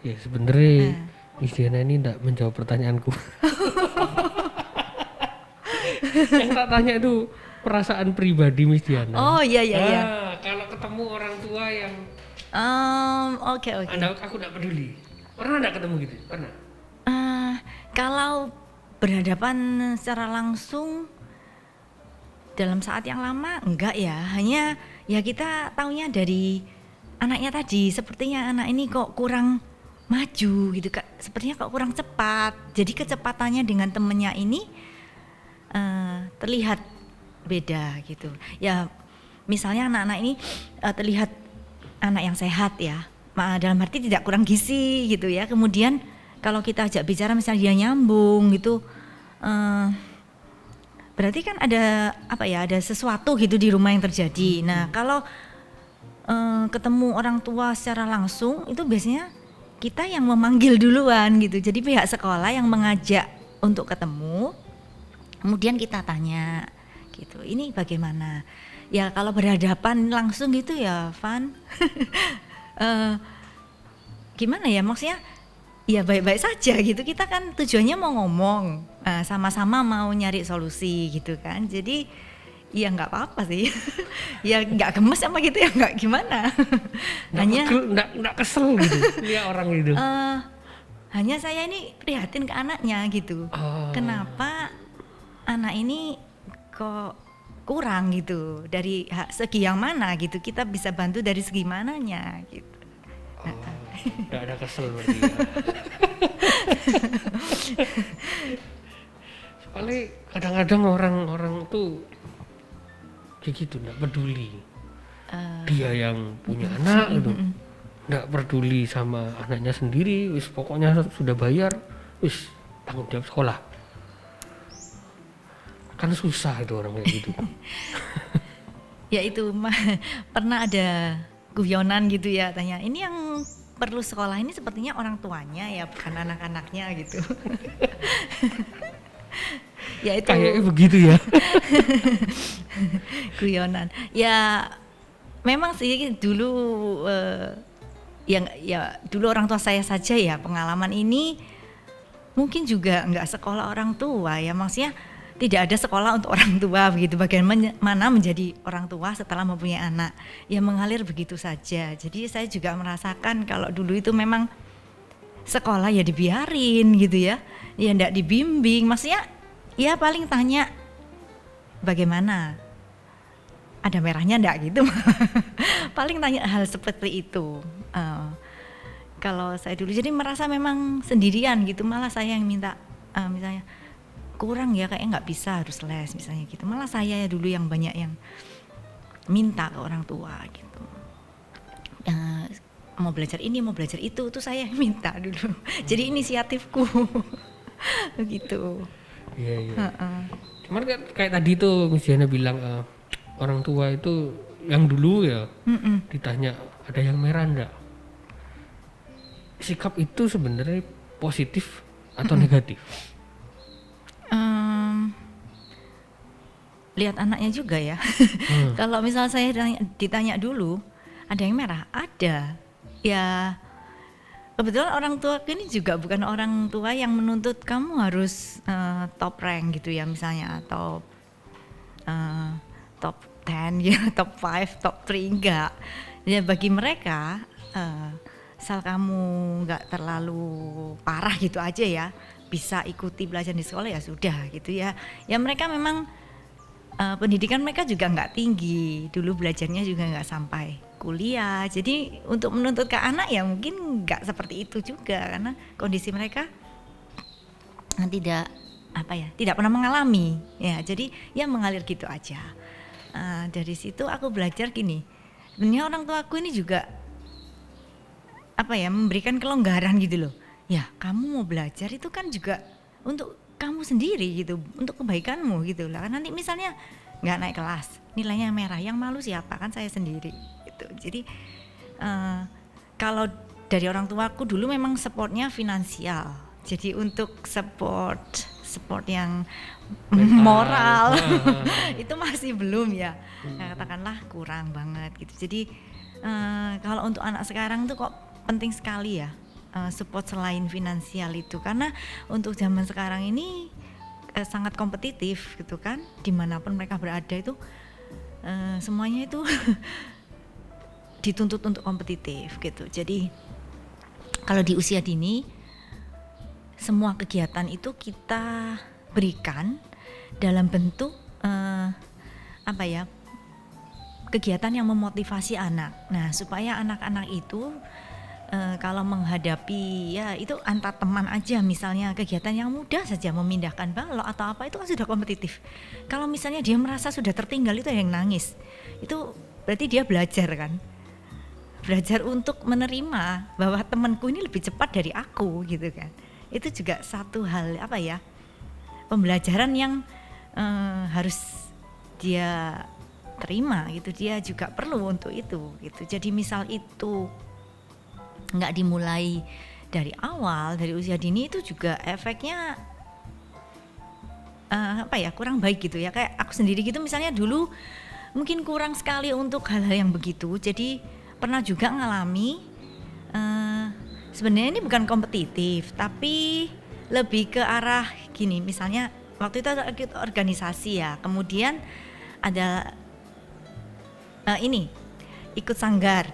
Ya sebenarnya Nah. Miss Diana ini tidak menjawab pertanyaanku. Yang tak tanya itu perasaan pribadi Miss Diana. Oh iya iya iya. Kalau ketemu orang tua yang Oke oke. aku tidak peduli. Pernah tidak ketemu gitu? Pernah. Eh, Kalau berhadapan secara langsung dalam saat yang lama enggak ya, hanya ya kita taunya dari anaknya tadi, sepertinya anak ini kok kurang maju gitu Kak, sepertinya kok kurang cepat. Jadi kecepatannya dengan temennya ini terlihat beda gitu. Ya misalnya anak-anak ini terlihat anak yang sehat ya, dalam arti tidak kurang gizi gitu ya. Kemudian kalau kita ajak bicara misalnya dia nyambung gitu, eh, berarti kan ada apa ya, ada sesuatu gitu di rumah yang terjadi. Nah kalau ketemu orang tua secara langsung itu biasanya kita yang memanggil duluan gitu. Jadi pihak sekolah yang mengajak untuk ketemu, kemudian kita tanya gitu, ini bagaimana? Ya kalau berhadapan langsung gitu ya Van, gimana ya maksudnya? Ya baik-baik saja gitu, kita kan tujuannya mau ngomong, sama-sama mau nyari solusi gitu kan. Jadi ya nggak apa-apa sih. Ya nggak gemes sama gitu ya, nggak gimana. Nggak Hanya pegel, nggak kesel gitu. Lihat orang gitu. eh, hanya saya ini prihatin ke anaknya gitu. Oh, Kenapa anak ini kok kurang gitu, dari segi yang mana gitu, kita bisa bantu dari segi mananya gitu. nggak ada kesel berarti ya. Soalnya kadang-kadang orang-orang tuh kayak gitu, nggak peduli. Dia yang punya anak gitu, nggak peduli sama anaknya sendiri. Wis pokoknya sudah bayar, wis tanggung jawab sekolah. Kan susah itu orang kayak gitu. Ya itu pernah ada guyonan gitu ya, tanya ini yang perlu sekolah ini sepertinya orang tuanya ya, bukan anak-anaknya gitu. Ya itu Kayaknya begitu ya. guyonan. Ya memang sih dulu yang ya dulu orang tua saya saja ya pengalaman ini mungkin juga nggak sekolah orang tua ya, maksudnya tidak ada sekolah untuk orang tua begitu, bagaimana menjadi orang tua setelah mempunyai anak, ya mengalir begitu saja. Jadi saya juga merasakan kalau dulu itu memang sekolah ya dibiarin gitu ya enggak dibimbing, maksudnya ya paling tanya bagaimana, ada merahnya enggak gitu. Paling tanya hal seperti itu. Kalau saya dulu jadi merasa memang sendirian gitu, malah saya yang minta misalnya kurang ya kayaknya nggak bisa, harus les misalnya gitu, malah saya ya dulu yang banyak yang minta ke orang tua gitu. Mau belajar ini mau belajar itu tuh saya yang minta dulu. Jadi inisiatifku gitu. Iya iya. Cuman kan kayak tadi tuh Miss Diana bilang orang tua itu yang dulu ya ditanya ada yang merah enggak. Sikap itu sebenarnya positif atau negatif? Lihat anaknya juga ya. Kalau misal saya ditanya dulu ada yang merah, ada ya. Kebetulan orang tua ini juga bukan orang tua yang menuntut kamu harus top rank gitu ya misalnya, atau top 10 ya, top 5, top 3, enggak. Ya bagi mereka asal kamu enggak terlalu parah gitu aja ya, bisa ikuti belajar di sekolah ya sudah gitu ya. Ya mereka memang pendidikan mereka juga nggak tinggi, dulu belajarnya juga nggak sampai kuliah. Jadi untuk menuntut ke anak ya mungkin nggak seperti itu juga, karena kondisi mereka tidak tidak pernah mengalami ya. Jadi ya mengalir gitu aja. Dari situ aku belajar gini, sebenarnya orang tua aku ini juga memberikan kelonggaran gitu loh. Ya kamu mau belajar itu kan juga untuk kamu sendiri gitu, untuk kebaikanmu gitu lah. Nanti misalnya nggak naik kelas, nilainya merah, yang malu siapa? Kan saya sendiri gitu. Jadi kalau dari orang tuaku dulu memang supportnya finansial. Jadi untuk support yang moral itu masih belum ya. Nah, katakanlah kurang banget gitu. Jadi kalau untuk anak sekarang tuh kok penting sekali ya. support selain finansial itu, karena untuk zaman sekarang ini sangat kompetitif gitu kan, dimanapun mereka berada itu semuanya itu dituntut untuk kompetitif gitu. Jadi kalau di usia dini semua kegiatan itu kita berikan dalam bentuk kegiatan yang memotivasi anak. Nah, supaya anak-anak itu kalau menghadapi ya itu antar teman aja, misalnya kegiatan yang mudah saja memindahkan balok atau apa, itu kan sudah kompetitif. Kalau misalnya dia merasa sudah tertinggal, itu yang nangis, itu berarti dia belajar kan, belajar untuk menerima bahwa temanku ini lebih cepat dari aku gitu kan. Itu juga satu hal pembelajaran yang harus dia terima gitu, dia juga perlu untuk itu gitu. Jadi misal itu nggak dimulai dari awal, dari usia dini, itu juga efeknya kurang baik gitu ya. Kayak aku sendiri gitu misalnya, dulu mungkin kurang sekali untuk hal-hal yang begitu. Jadi pernah juga ngalami sebenarnya ini bukan kompetitif, tapi lebih ke arah gini. Misalnya waktu itu ada organisasi ya, kemudian ada ikut sanggar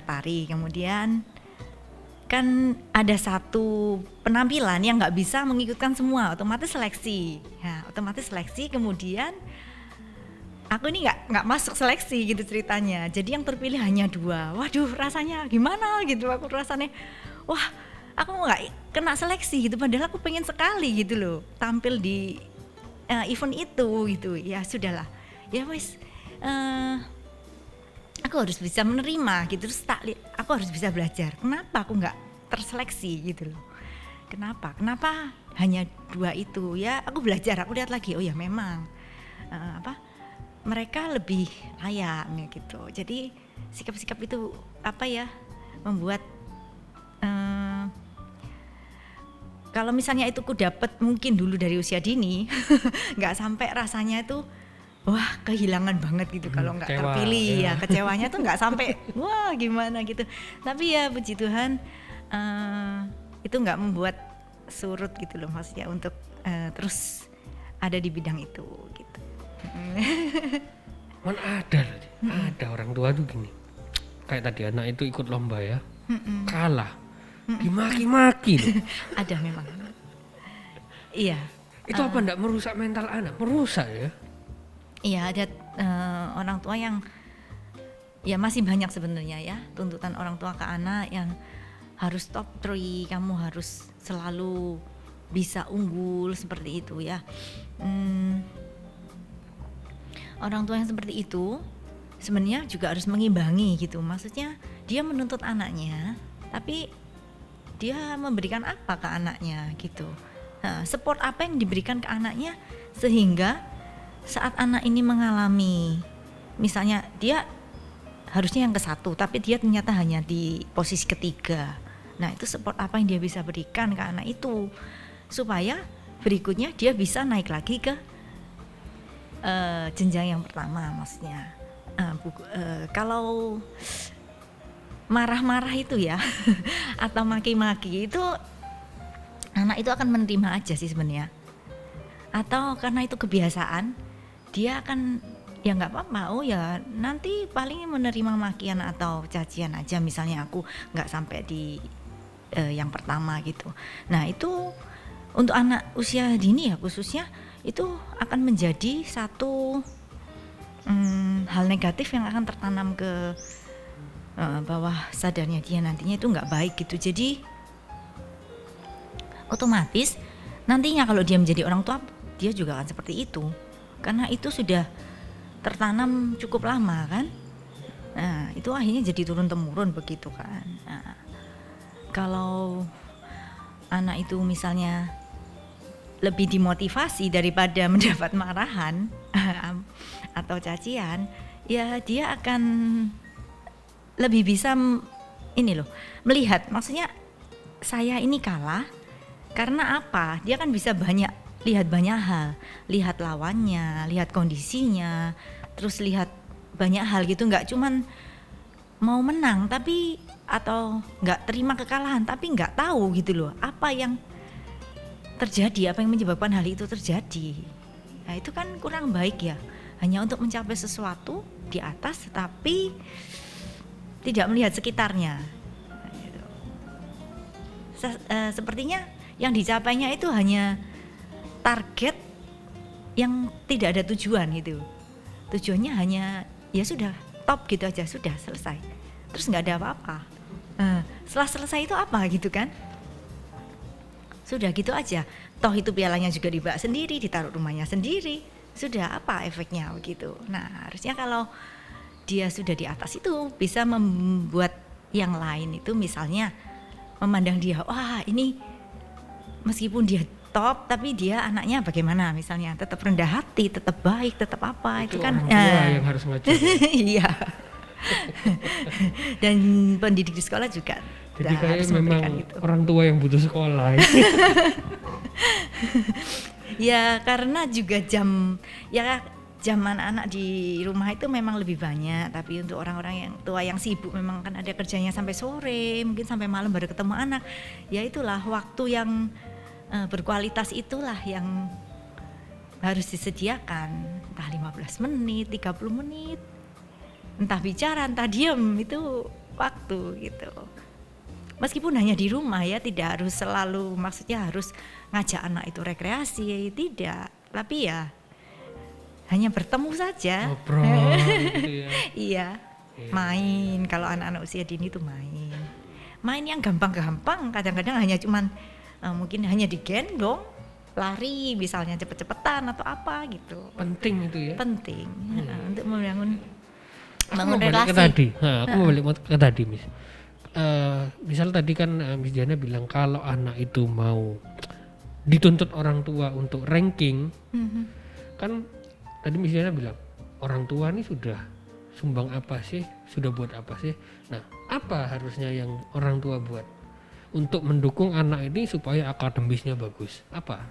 tari, kemudian kan ada satu penampilan yang nggak bisa mengikutkan semua, otomatis seleksi. Kemudian aku ini nggak masuk seleksi gitu ceritanya. Jadi yang terpilih hanya 2. Waduh, rasanya gimana gitu? Aku rasanya, wah, aku nggak kena seleksi gitu. Padahal aku pengen sekali gitu loh tampil di event itu gitu. Ya sudahlah, ya wes. Aku harus bisa menerima gitu, terus aku harus bisa belajar. Kenapa aku nggak terseleksi gitu loh? Kenapa hanya 2 itu? Ya aku belajar, aku lihat lagi, oh ya memang mereka lebih layak gitu. Jadi sikap-sikap itu membuat kalau misalnya itu ku dapat mungkin dulu dari usia dini, nggak sampai rasanya itu wah kehilangan banget gitu kalau nggak terpilih ya. Kecewanya tuh nggak sampai wah gimana gitu. Tapi ya puji Tuhan itu nggak membuat surut gitu loh, maksudnya untuk terus ada di bidang itu gitu. Mana ada orang tua tuh gini, kayak tadi anak itu ikut lomba ya, kalah, dimaki-maki loh. Ada memang. Iya. Itu apa enggak merusak mental anak? Merusak ya. Iya, ada orang tua yang ya masih banyak sebenarnya ya tuntutan orang tua ke anak yang harus top 3, kamu harus selalu bisa unggul seperti itu ya. Orang tua yang seperti itu sebenarnya juga harus mengimbangi gitu. Maksudnya dia menuntut anaknya, tapi dia memberikan apa ke anaknya gitu. Nah, support apa yang diberikan ke anaknya sehingga saat anak ini mengalami, misalnya dia harusnya yang ke-1 tapi dia ternyata hanya di posisi ke-3. Nah, itu support apa yang dia bisa berikan ke anak itu supaya berikutnya dia bisa naik lagi ke jenjang yang pertama. Maksudnya kalau marah-marah itu ya atau maki-maki itu anak itu akan menerima aja sih sebenarnya, atau karena itu kebiasaan dia akan ya nggak apa-apa, oh ya nanti paling menerima makian atau cacian aja, misalnya aku nggak sampai di yang pertama gitu. Nah itu untuk anak usia dini ya khususnya itu akan menjadi satu hal negatif yang akan tertanam ke bawah sadarnya dia, nantinya itu nggak baik gitu. Jadi otomatis nantinya kalau dia menjadi orang tua dia juga akan seperti itu, karena itu sudah tertanam cukup lama kan. Nah itu akhirnya jadi turun temurun begitu kan. Nah, kalau anak itu misalnya lebih dimotivasi daripada mendapat marahan atau cacian, ya dia akan lebih bisa melihat, maksudnya saya ini kalah karena apa? Dia kan bisa lihat banyak hal, lihat lawannya, lihat kondisinya, terus lihat banyak hal gitu, nggak cuman mau menang tapi atau nggak terima kekalahan, tapi nggak tahu gitu loh apa yang terjadi, apa yang menyebabkan hal itu terjadi. Nah itu kan kurang baik ya, hanya untuk mencapai sesuatu di atas tapi tidak melihat sekitarnya. Nah, gitu. Sepertinya yang dicapainya itu hanya target yang tidak ada tujuan gitu. Tujuannya hanya ya sudah top gitu aja, sudah selesai. Terus nggak ada apa-apa. Setelah selesai itu apa gitu kan? Sudah gitu aja. Toh itu pialanya juga dibawa sendiri, ditaruh rumahnya sendiri. Sudah apa efeknya begitu. Nah harusnya kalau dia sudah di atas itu bisa membuat yang lain itu misalnya memandang dia, wah ini meskipun dia top tapi dia anaknya bagaimana misalnya, tetap rendah hati, tetap baik, tetap apa itu kan orang tua yang harus ngajar. Iya. Dan pendidik di sekolah juga. Jadi kayak memang itu. Orang tua yang butuh sekolah. Ya karena juga jam anak-anak di rumah itu memang lebih banyak, tapi untuk orang-orang yang tua yang sibuk memang kan ada kerjanya sampai sore, mungkin sampai malam baru ketemu anak. Ya itulah waktu yang berkualitas itulah yang harus disediakan, entah 15 menit, 30 menit. Entah bicara, entah diem, itu waktu gitu. Meskipun hanya di rumah ya, tidak harus selalu, maksudnya harus ngajak anak itu rekreasi, tidak. Tapi ya hanya bertemu saja. Ngobrol gitu ya. Iya, main. Kalau anak-anak usia dini itu main. Main yang gampang-gampang, kadang-kadang hanya cuman mungkin hanya digendong, lari misalnya cepet-cepetan atau apa gitu. Penting itu ya. Penting untuk membangun relasi. Aku mau balik ke tadi, Miss. Misal tadi kan Miss Diana bilang kalau anak itu mau dituntut orang tua untuk ranking, kan tadi Miss Diana bilang orang tua nih sudah sumbang apa sih, sudah buat apa sih. Nah apa harusnya yang orang tua buat untuk mendukung anak ini supaya akademisnya bagus? Apa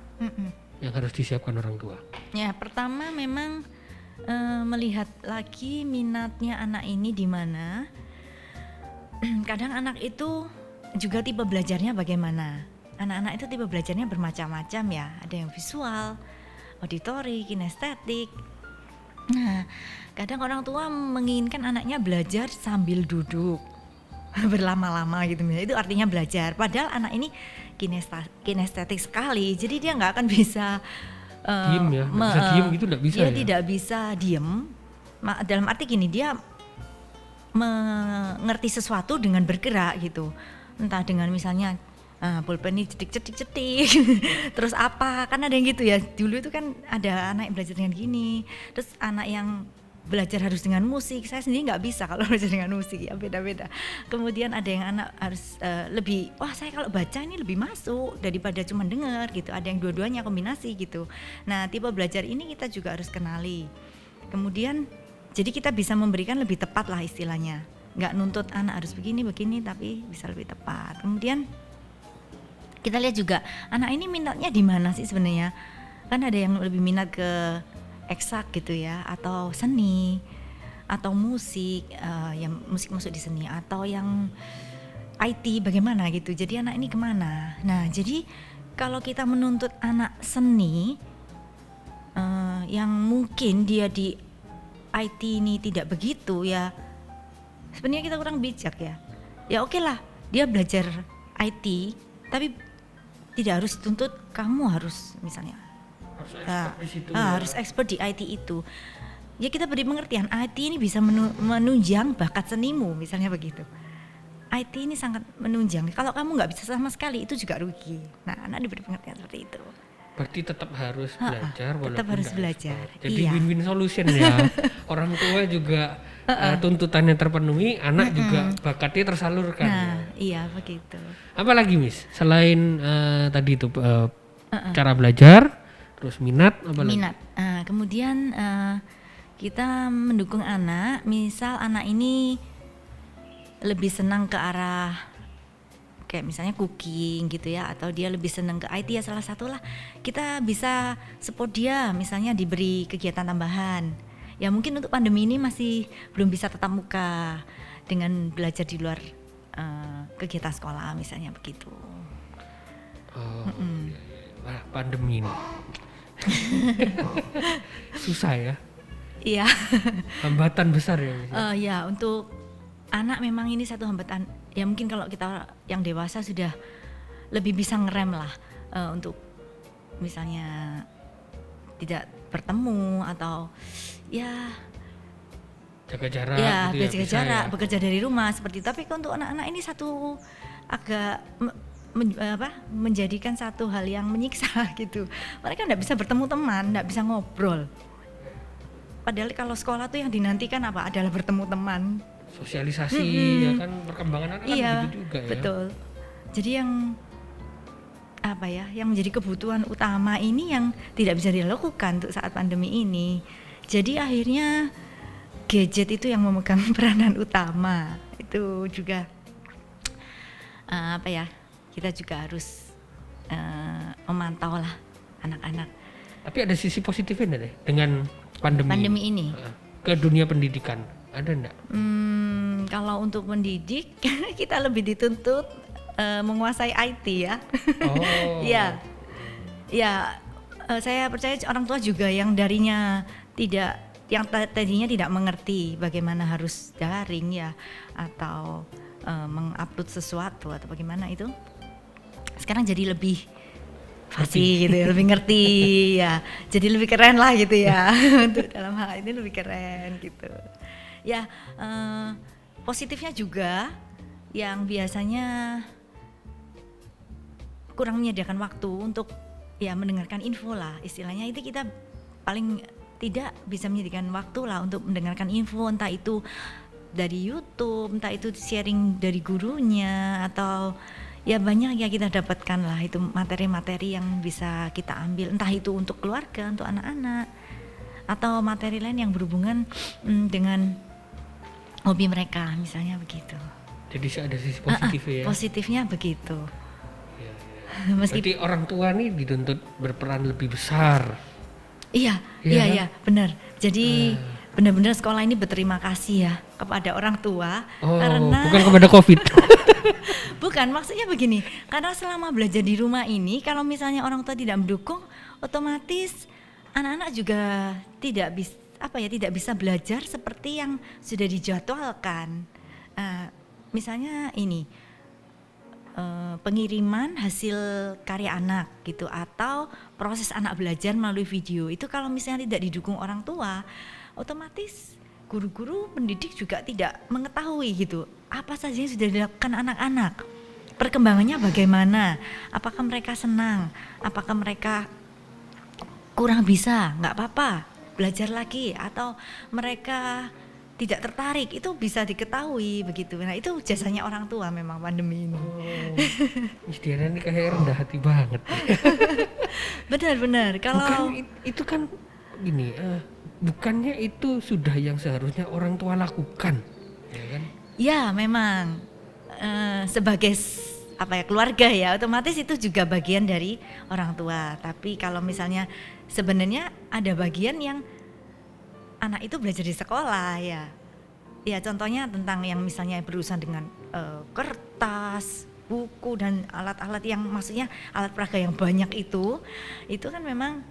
yang harus disiapkan orang tua? Ya pertama memang melihat lagi minatnya anak ini di mana. Kadang anak itu juga tipe belajarnya bagaimana. Anak-anak itu tipe belajarnya bermacam-macam ya. Ada yang visual, auditori, kinestetik. Nah, kadang orang tua menginginkan anaknya belajar sambil duduk berlama-lama gitu. Itu artinya belajar. Padahal anak ini kinestetik sekali. Jadi dia nggak akan bisa diem ya, bisa diem gitu nggak bisa dia ya? Tidak bisa diem. Dalam arti gini, dia mengerti sesuatu dengan bergerak gitu. Entah dengan misalnya pulpen ini cetik-cetik terus apa, kan ada yang gitu ya. Dulu itu kan ada anak yang belajar dengan gini, terus anak yang belajar harus dengan musik. Saya sendiri nggak bisa kalau belajar dengan musik ya, beda-beda. Kemudian ada yang anak harus lebih, wah saya kalau baca ini lebih masuk daripada cuma dengar gitu. Ada yang dua-duanya kombinasi gitu. Nah tipe belajar ini kita juga harus kenali. Kemudian jadi kita bisa memberikan lebih tepat lah istilahnya, nggak nuntut anak harus begini tapi bisa lebih tepat. Kemudian kita lihat juga anak ini minatnya di mana sih sebenarnya. Kan ada yang lebih minat ke eksak gitu ya, atau seni, atau musik, yang musik masuk di seni, atau yang IT bagaimana gitu. Jadi anak ini kemana? Nah jadi kalau kita menuntut anak seni yang mungkin dia di IT ini tidak begitu ya, sebenarnya kita kurang bijak ya. Ya oke lah dia belajar IT, tapi tidak harus tuntut kamu harus misalnya harus expert di IT itu. Ya kita beri pengertian IT ini bisa menunjang bakat senimu misalnya begitu. IT ini sangat menunjang. Kalau kamu nggak bisa sama sekali itu juga rugi. Nah anak diberi pengertian seperti itu. Berarti tetap harus belajar walaupun tetap harus belajar. Jadi win-win solution ya. Orang tua juga tuntutannya terpenuhi, anak juga bakatnya tersalurkan. Nah, iya begitu. Apalagi Miss? Selain tadi itu cara belajar, terus minat, apa lagi? Minat. Kemudian kita mendukung anak. Misal anak ini lebih senang ke arah kayak misalnya cooking gitu ya, atau dia lebih senang ke IT ya, salah satu lah kita bisa support dia, misalnya diberi kegiatan tambahan. Ya mungkin untuk pandemi ini masih belum bisa tatap muka dengan belajar di luar kegiatan sekolah misalnya begitu. Oh, iya. Wah, pandemi ini susah ya. Iya. Hambatan besar ya. Ya untuk anak memang ini satu hambatan. Ya mungkin kalau kita yang dewasa sudah lebih bisa ngerem lah untuk misalnya tidak bertemu atau ya jaga jarak. Ya gitu jaga jarak, ya. bekerja dari rumah seperti itu. Tapi untuk anak-anak ini satu agak menjadikan satu hal yang menyiksa gitu. Mereka tidak bisa bertemu teman, tidak bisa ngobrol. Padahal kalau sekolah tuh yang dinantikan apa? Adalah bertemu teman. Sosialisasi ya kan, perkembangan anak kan begitu juga ya. Betul. Jadi yang yang menjadi kebutuhan utama ini yang tidak bisa dilakukan untuk saat pandemi ini. Jadi akhirnya gadget itu yang memegang peranan utama. Itu juga kita juga harus memantau lah anak-anak. Tapi ada sisi positifnya deh dengan pandemi ini ke dunia pendidikan, ada enggak? Kalau untuk mendidik kita lebih dituntut menguasai IT ya. Oh. Saya percaya orang tua juga yang tadinya tidak mengerti bagaimana harus daring ya atau mengupload sesuatu atau bagaimana itu, sekarang jadi lebih fasih gitu ya, lebih ngerti ya, jadi lebih keren lah gitu ya. Untuk dalam hal ini lebih keren gitu ya. Positifnya juga yang biasanya kurang menyediakan waktu untuk ya mendengarkan info lah istilahnya, itu kita paling tidak bisa menyediakan waktu lah untuk mendengarkan info, entah itu dari YouTube, entah itu sharing dari gurunya, atau ya banyak ya kita dapatkan lah itu materi-materi yang bisa kita ambil, entah itu untuk keluarga, untuk anak-anak, atau materi lain yang berhubungan dengan hobi mereka misalnya begitu. Jadi ada sisi positif ya. Positifnya begitu. Ya. Berarti orang tua nih dituntut berperan lebih besar. Iya, benar. Jadi benar-benar sekolah ini berterima kasih ya kepada orang tua karena bukan kepada COVID. Bukan, maksudnya begini, karena selama belajar di rumah ini kalau misalnya orang tua tidak mendukung, otomatis anak-anak juga tidak bisa belajar seperti yang sudah dijadwalkan. Misalnya ini pengiriman hasil karya anak gitu, atau proses anak belajar melalui video itu kalau misalnya tidak didukung orang tua, otomatis guru-guru pendidik juga tidak mengetahui gitu apa saja yang sudah dilakukan anak-anak, perkembangannya bagaimana, apakah mereka senang, apakah mereka kurang bisa, nggak apa-apa belajar lagi, atau mereka tidak tertarik, itu bisa diketahui begitu. Nah itu jasanya orang tua memang pandemi ini. Istiarnya ini kayak rendah hati banget. Benar-benar. Kalau itu kan gini, bukannya itu sudah yang seharusnya orang tua lakukan, ya kan? Ya memang sebagai keluarga ya, otomatis itu juga bagian dari orang tua. Tapi kalau misalnya sebenarnya ada bagian yang anak itu belajar di sekolah ya contohnya tentang yang misalnya berurusan dengan kertas, buku dan alat-alat yang maksudnya alat peraga yang banyak itu kan memang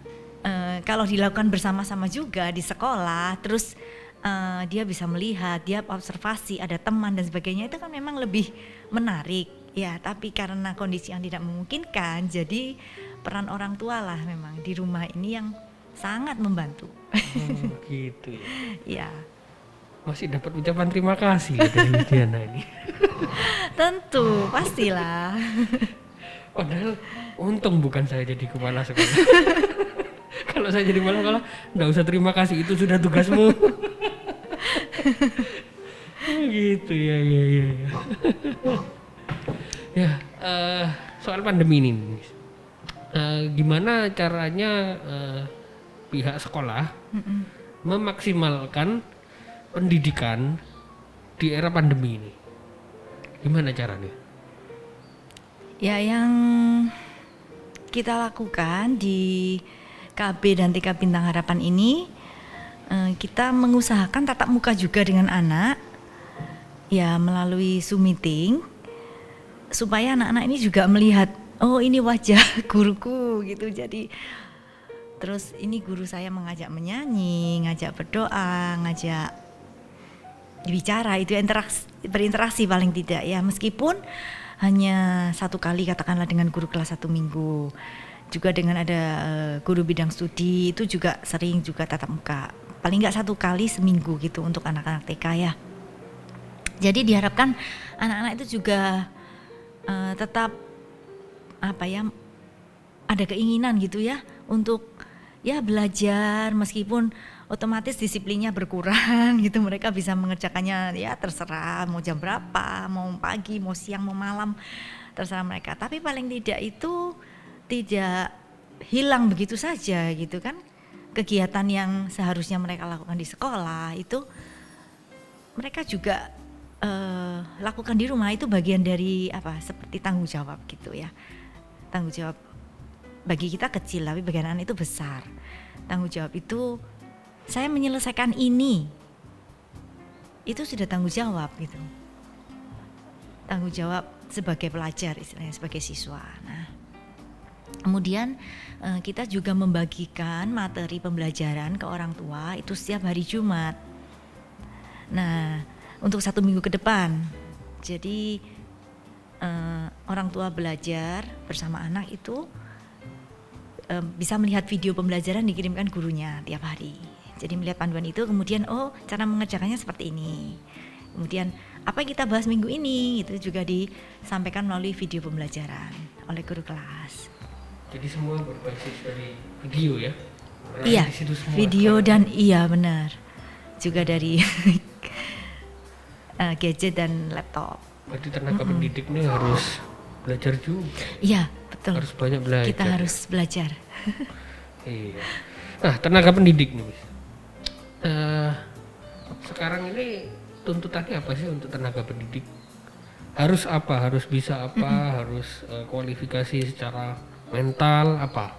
kalau dilakukan bersama-sama juga di sekolah, terus dia bisa melihat, dia observasi, ada teman dan sebagainya, itu kan memang lebih menarik ya. Tapi karena kondisi yang tidak memungkinkan, jadi peran orang tua lah memang di rumah ini yang sangat membantu. Gitu ya. Masih dapat ucapan terima kasih dari Diana ini. Tentu, pastilah. Padahal untung bukan saya jadi kepala sekolah. Kalau saya jadi kepala sekolah, enggak usah terima kasih, itu sudah tugasmu. Gitu ya. Ya, soal pandemi ini. Gimana caranya pihak sekolah memaksimalkan pendidikan di era pandemi ini? Gimana caranya? Ya, yang kita lakukan di KB dan TK Bintang Harapan ini, kita mengusahakan tatap muka juga dengan anak ya melalui Zoom meeting supaya anak-anak ini juga melihat, oh ini wajah guruku gitu. Jadi terus ini guru saya mengajak menyanyi, ngajak berdoa, ngajak bicara, itu berinteraksi paling tidak ya, meskipun hanya satu kali katakanlah dengan guru kelas 1 minggu, juga dengan ada guru bidang studi itu juga sering juga tatap muka, paling nggak 1 kali seminggu gitu untuk anak-anak TK ya. Jadi diharapkan anak-anak itu juga tetap apa ya, ada keinginan gitu ya untuk ya belajar, meskipun otomatis disiplinnya berkurang gitu, mereka bisa mengerjakannya ya terserah mau jam berapa, mau pagi, mau siang, mau malam, terserah mereka. Tapi paling tidak itu tidak hilang begitu saja gitu kan, kegiatan yang seharusnya mereka lakukan di sekolah itu mereka juga lakukan di rumah. Itu bagian dari apa, seperti tanggung jawab gitu ya, tanggung jawab bagi kita kecil tapi bagi anak-anak itu besar. Tanggung jawab itu saya menyelesaikan ini, itu sudah tanggung jawab gitu, tanggung jawab sebagai pelajar istilahnya, sebagai siswa. Nah kemudian kita juga membagikan materi pembelajaran ke orang tua itu setiap hari Jumat. Nah untuk 1 minggu ke depan, jadi orang tua belajar bersama anak itu bisa melihat video pembelajaran dikirimkan gurunya tiap hari. Jadi melihat panduan itu, kemudian oh cara mengerjakannya seperti ini. Kemudian apa yang kita bahas minggu ini itu juga disampaikan melalui video pembelajaran oleh guru kelas. Jadi semua berbasis dari video ya? Iya, video dan iya benar. Juga dari gadget dan laptop. Berarti tenaga pendidik ini harus belajar juga. Iya, betul. Harus banyak belajar. Kita harus belajar. Iya. Nah, tenaga pendidik nih, Miss. Sekarang ini tuntutannya apa sih untuk tenaga pendidik? Harus apa? Harus bisa apa? Harus kualifikasi secara mental apa?